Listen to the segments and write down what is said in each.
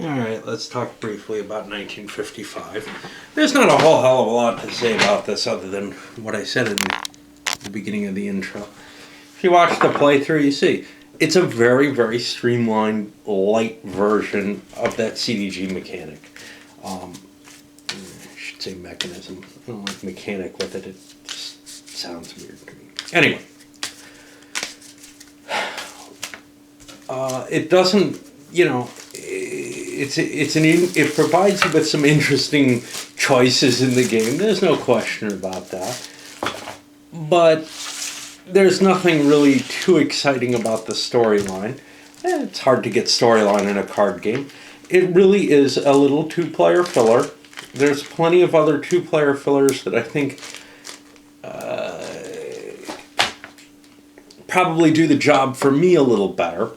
Alright, let's talk briefly about 1955. There's not a whole hell of a lot to say about this other than what I said in the beginning of the intro. If you watch the playthrough, you see it's a very, very streamlined, light version of that CDG mechanic. I should say mechanism. I don't like mechanic with it. It just sounds weird to me. Anyway. It doesn't, it provides you with some interesting choices in the game. There's no question about that. But there's nothing really too exciting about the storyline. It's hard to get storyline in a card game. It really is a little two-player filler. There's plenty of other two-player fillers that I think probably do the job for me a little better.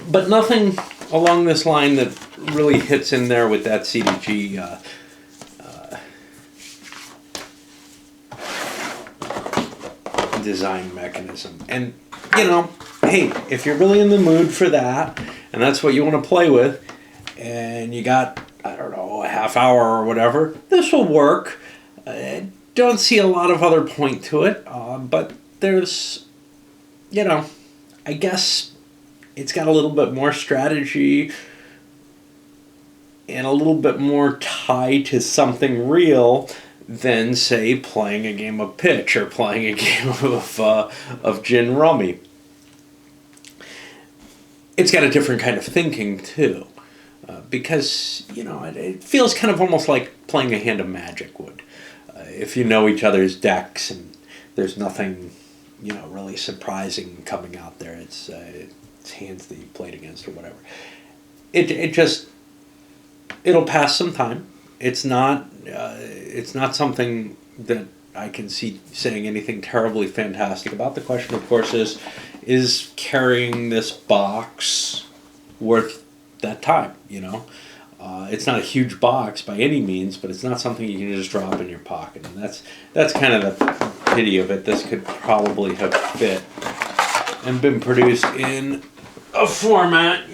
But nothing along this line that really hits in there with that CDG design mechanism. And, hey, if you're really in the mood for that, and that's what you want to play with, and you got, I don't know, a half hour or whatever, this will work. Don't see a lot of other point to it, but there's, I guess it's got a little bit more strategy and a little bit more tie to something real than, say, playing a game of pitch or playing a game of gin rummy. It's got a different kind of thinking, too, because, it feels kind of almost like playing a hand of Magic would. If you know each other's decks and there's nothing, really surprising coming out there. It's hands that you played against or whatever. It'll pass some time. It's not something that I can see saying anything terribly fantastic about. The question, of course, is carrying this box worth that time? It's not a huge box by any means, but it's not something you can just drop in your pocket, and that's kind of the pity of it. This could probably have fit and been produced in a format,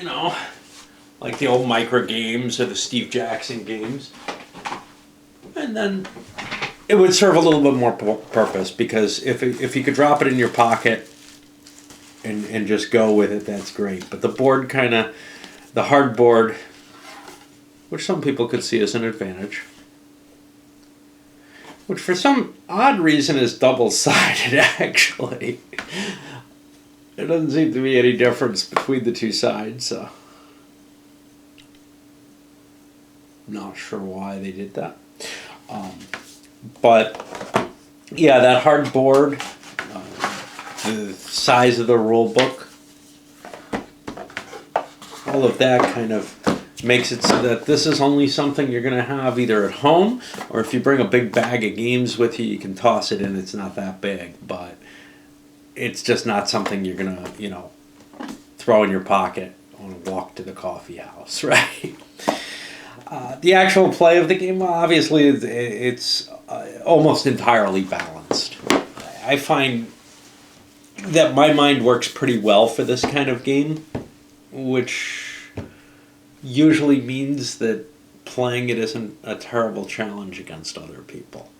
like the old Micro games or the Steve Jackson games. And then it would serve a little bit more purpose, because if you could drop it in your pocket and just go with it, that's great. But the board the hard board, which some people could see as an advantage, which for some odd reason is double-sided, actually. There doesn't seem to be any difference between the two sides, so not sure why they did that. But yeah, that hard board, the size of the rule book, all of that kind of makes it so that this is only something you're going to have either at home, or if you bring a big bag of games with you, you can toss it in. It's not that big, but it's just not something you're going to, throw in your pocket on a walk to the coffee house, right? The actual play of the game, obviously, it's almost entirely balanced. I find that my mind works pretty well for this kind of game, which usually means that playing it isn't a terrible challenge against other people.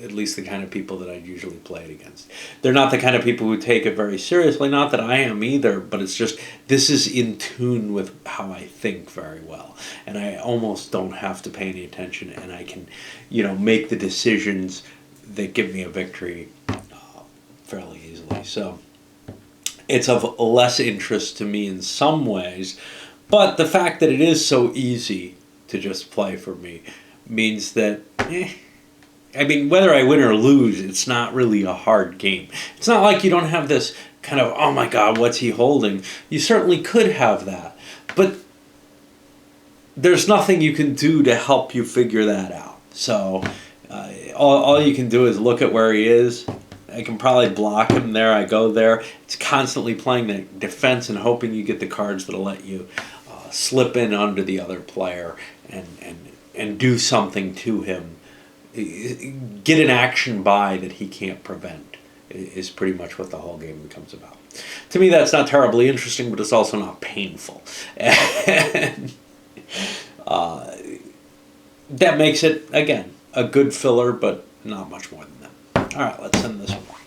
At least the kind of people that I usually play it against. They're not the kind of people who take it very seriously. Not that I am either, but it's just, this is in tune with how I think very well. And I almost don't have to pay any attention, and I can, make the decisions that give me a victory fairly easily. So it's of less interest to me in some ways, but the fact that it is so easy to just play for me means that, whether I win or lose, it's not really a hard game. It's not like you don't have this kind of, oh my God, what's he holding? You certainly could have that, but there's nothing you can do to help you figure that out. So all you can do is look at where he is. I can probably block him there. I go there. It's constantly playing the defense and hoping you get the cards that'll let you slip in under the other player and do something to him. Get an action by that he can't prevent is pretty much what the whole game becomes about. to me, that's not terribly interesting, but it's also not painful. And that makes it, again, a good filler, but not much more than that. All right, let's send this one.